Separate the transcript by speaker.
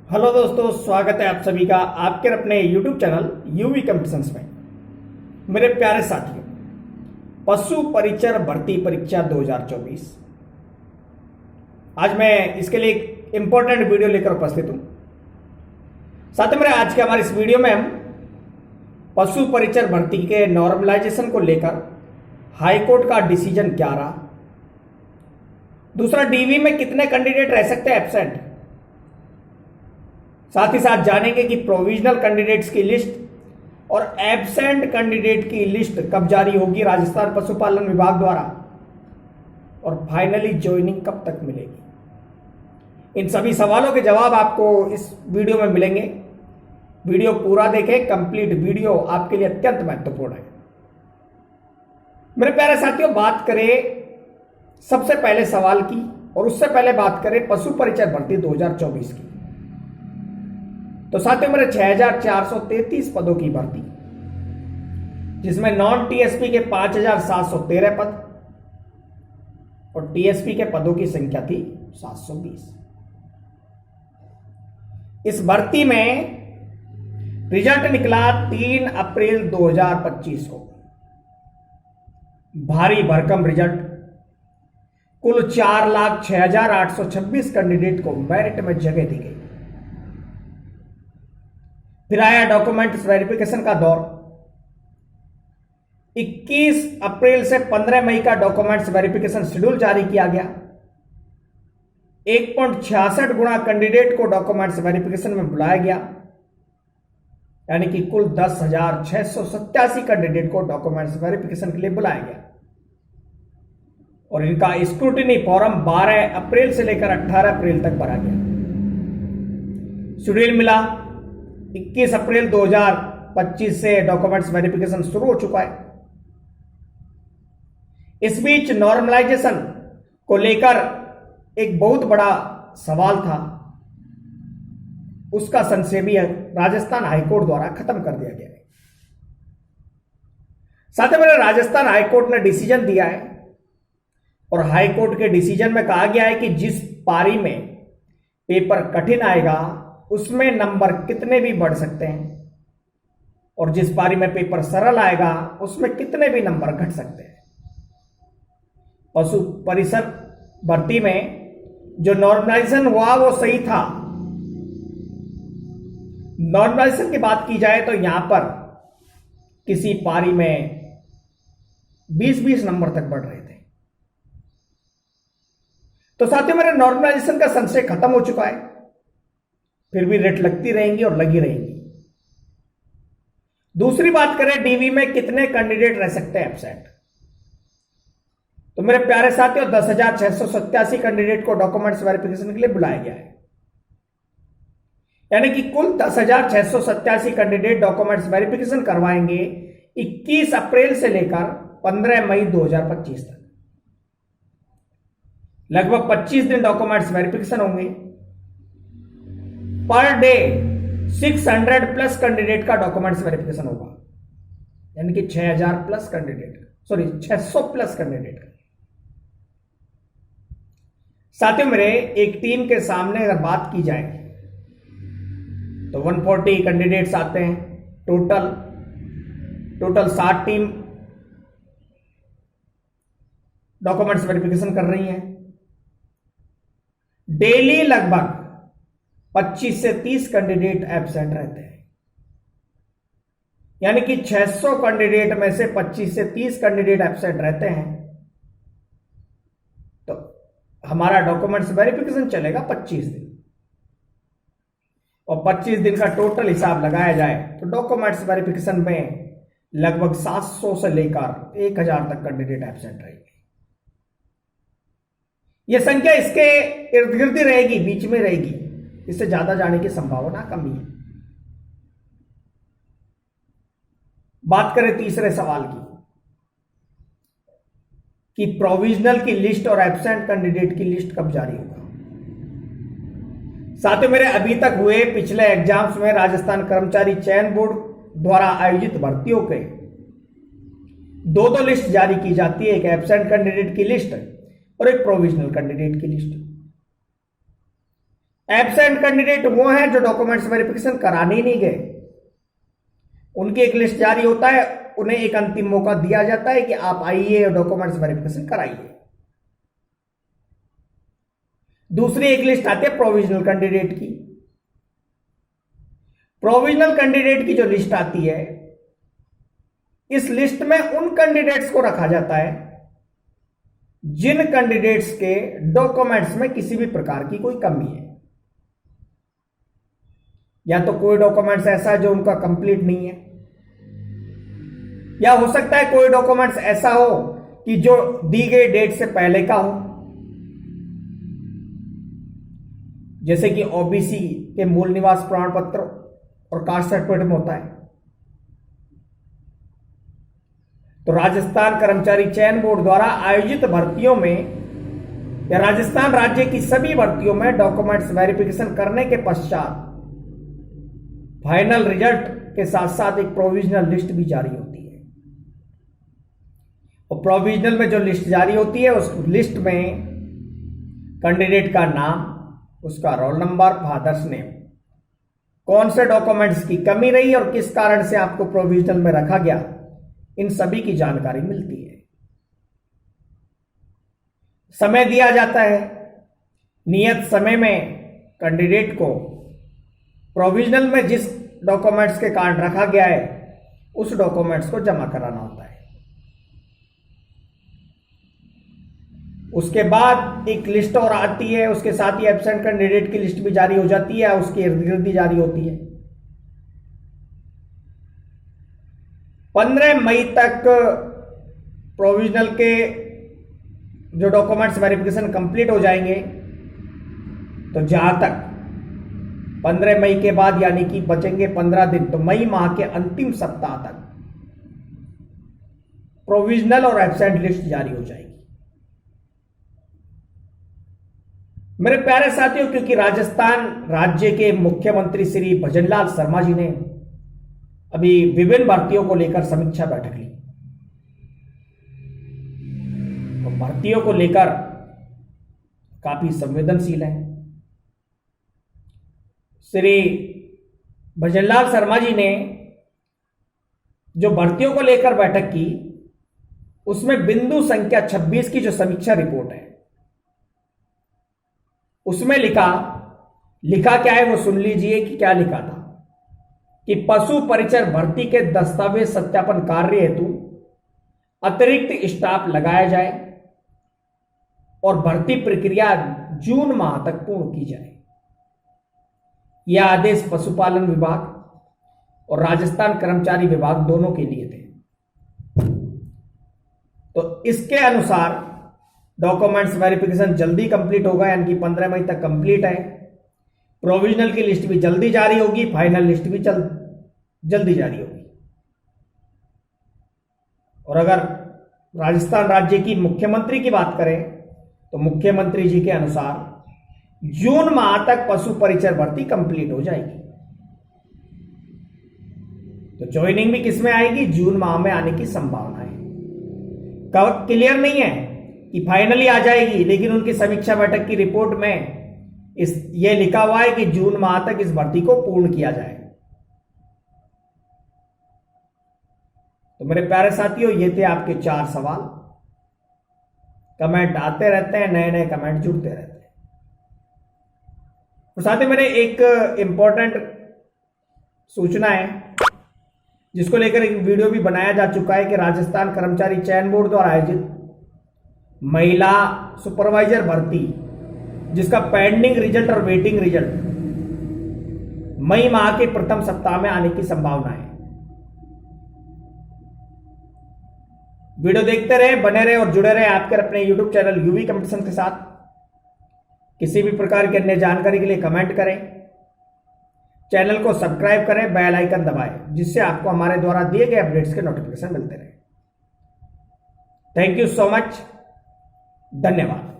Speaker 1: Hello दोस्तों, स्वागत है आप सभी का आपके अपने YouTube चैनल यूवी कंपटीशंस में। मेरे प्यारे साथियों, पशु परिचर भर्ती परीक्षा 2024 आज मैं इसके लिए एक इंपॉर्टेंट वीडियो लेकर उपस्थित हूं। साथ ही मेरे आज के हमारे इस वीडियो में हम पशु परिचर भर्ती के नॉर्मलाइजेशन को लेकर हाईकोर्ट का डिसीजन क्या रहा, दूसरा डीवी में कितने कैंडिडेट रह सकते हैं एब्सेंट, साथ ही साथ जानेंगे कि प्रोविजनल कैंडिडेट्स की लिस्ट और एब्सेंट कैंडिडेट की लिस्ट कब जारी होगी राजस्थान पशुपालन विभाग द्वारा, और फाइनली ज्वाइनिंग कब तक मिलेगी। इन सभी सवालों के जवाब आपको इस वीडियो में मिलेंगे। वीडियो पूरा देखें, कंप्लीट वीडियो आपके लिए अत्यंत महत्वपूर्ण है। मेरे प्यारे साथियों, बात करें सबसे पहले सवाल की, और उससे पहले बात करें पशु परिचय भर्ती 2024 की, तो साथियों मेरे 6433 पदों की भर्ती, जिसमें नॉन टीएसपी के 5713 पद और टीएसपी के पदों की संख्या थी 720। इस भर्ती में रिजल्ट निकला 3 अप्रैल 2025 को। भारी भरकम रिजल्ट, कुल 4,06,826 कैंडिडेट को मेरिट में जगह दी गई। फिर आया डॉक्यूमेंट्स वेरिफिकेशन का दौर। 21 अप्रैल से 15 मई का डॉक्यूमेंट्स वेरिफिकेशन शेड्यूल जारी किया गया। 1.66 गुना कैंडिडेट को डॉक्यूमेंट्स वेरिफिकेशन में बुलाया गया, यानी कि कुल 10,687 कैंडिडेट को डॉक्यूमेंट्स वेरिफिकेशन के लिए बुलाया गया, और इनका स्क्रूटिनी फॉर्म 12 अप्रैल से लेकर 18 अप्रैल तक भरा गया। शेड्यूल मिला 21 अप्रैल 2025 से डॉक्यूमेंट्स वेरिफिकेशन शुरू हो चुका है। इस बीच नॉर्मलाइजेशन को लेकर एक बहुत बड़ा सवाल था, उसका संक्षेपीय राजस्थान हाईकोर्ट द्वारा खत्म कर दिया गया है। साथ ही मेरे राजस्थान हाईकोर्ट ने डिसीजन दिया है, और हाईकोर्ट के डिसीजन में कहा गया है कि जिस पारी में पेपर कठिन आएगा उसमें नंबर कितने भी बढ़ सकते हैं, और जिस पारी में पेपर सरल आएगा उसमें कितने भी नंबर घट सकते हैं। पशु परिसर भर्ती में जो नॉर्मलाइजेशन हुआ वो सही था। नॉर्मलाइजेशन की बात की जाए तो यहां पर किसी पारी में 20-20 नंबर तक बढ़ रहे थे। तो साथियों मेरे नॉर्मलाइजेशन का संशय खत्म हो चुका है, फिर भी रेट लगती रहेंगी और लगी रहेंगी। दूसरी बात करें डीवी में कितने कैंडिडेट रह सकते हैं एब्सेंट, तो मेरे प्यारे साथियों 10,687 कैंडिडेट को डॉक्यूमेंट्स वेरिफिकेशन के लिए बुलाया गया है, यानी कि कुल 10,687 कैंडिडेट डॉक्यूमेंट्स वेरिफिकेशन करवाएंगे 21 अप्रैल से लेकर 15 मई 2025 तक। लगभग 25 दिन डॉक्यूमेंट्स वेरिफिकेशन होंगे। पर डे 600 प्लस कैंडिडेट का डॉक्यूमेंट्स वेरिफिकेशन होगा, यानी कि 6,000 प्लस कैंडिडेट, 600 प्लस कैंडिडेट। साथियों मेरे एक टीम के सामने अगर बात की जाए तो 140 कैंडिडेट्स आते हैं टोटल 60 टीम डॉक्यूमेंट्स वेरिफिकेशन कर रही हैं। डेली लगभग 25 से 30 कैंडिडेट एब्सेंट रहते हैं, यानी कि 600 कैंडिडेट में से 25 से 30 कैंडिडेट एब्सेंट रहते हैं, तो हमारा डॉक्यूमेंट्स वेरिफिकेशन चलेगा 25 दिन, और 25 दिन का टोटल हिसाब लगाया जाए तो डॉक्यूमेंट्स वेरिफिकेशन में लगभग 700 से लेकर 1,000 तक कैंडिडेट एब्सेंट रहेंगे। यह संख्या इसके इर्द गिर्द रहेगी, बीच में रहेगी, इससे ज्यादा जाने की संभावना कम ही है। बात करें तीसरे सवाल की कि प्रोविजनल की लिस्ट और एब्सेंट कैंडिडेट की लिस्ट कब जारी होगा। साथियों मेरे अभी तक हुए पिछले एग्जाम्स में राजस्थान कर्मचारी चयन बोर्ड द्वारा आयोजित भर्तियों के दो लिस्ट जारी की जाती है, एक एब्सेंट कैंडिडेट की लिस्ट और एक प्रोविजनल कैंडिडेट की लिस्ट। एब्सेंट कैंडिडेट वो हैं जो डॉक्यूमेंट्स वेरिफिकेशन कराने ही नहीं गए। उनकी एक लिस्ट जारी होता है, उन्हें एक अंतिम मौका दिया जाता है कि आप आइए और डॉक्यूमेंट्स वेरिफिकेशन कराइए। दूसरी एक लिस्ट आती है प्रोविजनल कैंडिडेट की। प्रोविजनल कैंडिडेट की जो लिस्ट आती है, इस लिस्ट में उन कैंडिडेट्स को रखा जाता है जिन कैंडिडेट्स के डॉक्यूमेंट्स में किसी भी प्रकार की कोई कमी है, या तो कोई डॉक्यूमेंट्स ऐसा है जो उनका कंप्लीट नहीं है, या हो सकता है कोई डॉक्यूमेंट्स ऐसा हो कि जो दी गई डेट से पहले का हो, जैसे कि ओबीसी के मूल निवास प्रमाण पत्र और कास्ट सर्टिफिकेट में होता है। तो राजस्थान कर्मचारी चयन बोर्ड द्वारा आयोजित भर्तियों में या राजस्थान राज्य की सभी भर्तियों में डॉक्यूमेंट्स वेरिफिकेशन करने के पश्चात फाइनल रिजल्ट के साथ साथ एक प्रोविजनल लिस्ट भी जारी होती है। और प्रोविजनल में जो लिस्ट जारी होती है, उस लिस्ट में कैंडिडेट का नाम, उसका रोल नंबर, फादर्स नेम, कौन से डॉक्यूमेंट्स की कमी रही और किस कारण से आपको प्रोविजनल में रखा गया, इन सभी की जानकारी मिलती है। समय दिया जाता है, नियत समय में कैंडिडेट को प्रोविजनल में जिस डॉक्यूमेंट्स के कारण रखा गया है उस डॉक्यूमेंट्स को जमा कराना होता है। उसके बाद एक लिस्ट और आती है, उसके साथ ही एब्सेंट कैंडिडेट की लिस्ट भी जारी हो जाती है, उसकी इर्द गिर्द जारी होती है। 15 मई तक प्रोविजनल के जो डॉक्यूमेंट्स वेरिफिकेशन कंप्लीट हो जाएंगे। तो जहां तक 15 मई के बाद यानी कि बचेंगे 15 दिन, तो मई माह के अंतिम सप्ताह तक प्रोविजनल और एब्सेंट लिस्ट जारी हो जाएगी। मेरे प्यारे साथियों, क्योंकि राजस्थान राज्य के मुख्यमंत्री श्री भजनलाल शर्मा जी ने अभी विभिन्न भर्तियों को लेकर समीक्षा बैठक ली, तो भर्तियों को लेकर काफी संवेदनशील है। श्री भजनलाल शर्मा जी ने जो भर्तियों को लेकर बैठक की, उसमें बिंदु संख्या 26 की जो समीक्षा रिपोर्ट है, उसमें लिखा क्या है वो सुन लीजिए कि क्या लिखा था कि पशु परिचर भर्ती के दस्तावेज सत्यापन कार्य हेतु अतिरिक्त स्टाफ लगाया जाए और भर्ती प्रक्रिया जून माह तक पूर्ण की जाए। यह आदेश पशुपालन विभाग और राजस्थान कर्मचारी विभाग दोनों के लिए थे। तो इसके अनुसार डॉक्यूमेंट्स वेरिफिकेशन जल्दी कंप्लीट होगा, यानी कि 15 मई तक कंप्लीट है। प्रोविजनल की लिस्ट भी जल्दी जारी होगी, फाइनल लिस्ट भी जल्दी जारी होगी। और अगर राजस्थान राज्य की मुख्यमंत्री की बात करें तो मुख्यमंत्री जी के अनुसार जून माह तक पशु परिचर भर्ती कंप्लीट हो जाएगी। तो ज्वाइनिंग भी किसमें आएगी? जून माह में आने की संभावना है। क्लियर नहीं है कि फाइनली आ जाएगी, लेकिन उनकी समीक्षा बैठक की रिपोर्ट में यह लिखा हुआ है कि जून माह तक इस भर्ती को पूर्ण किया जाए। तो मेरे प्यारे साथियों, ये थे आपके 4 सवाल। कमेंट आते रहते हैं, नए नए कमेंट जुड़ते रहते हैं। तो साथ ही मेरे एक इंपॉर्टेंट सूचना है, जिसको लेकर एक वीडियो भी बनाया जा चुका है कि राजस्थान कर्मचारी चयन बोर्ड द्वारा आयोजित महिला सुपरवाइजर भर्ती, जिसका पेंडिंग रिजल्ट और वेटिंग रिजल्ट मई माह के प्रथम सप्ताह में आने की संभावना है। वीडियो देखते रहे, बने रहे और जुड़े रहे आपके अपने यूट्यूब चैनल यूवी कंपटीशन के साथ। किसी भी प्रकार की अन्य जानकारी के लिए कमेंट करें, चैनल को सब्सक्राइब करें, बेल आइकन दबाएं, जिससे आपको हमारे द्वारा दिए गए अपडेट्स के नोटिफिकेशन मिलते रहे। थैंक यू सो मच, धन्यवाद।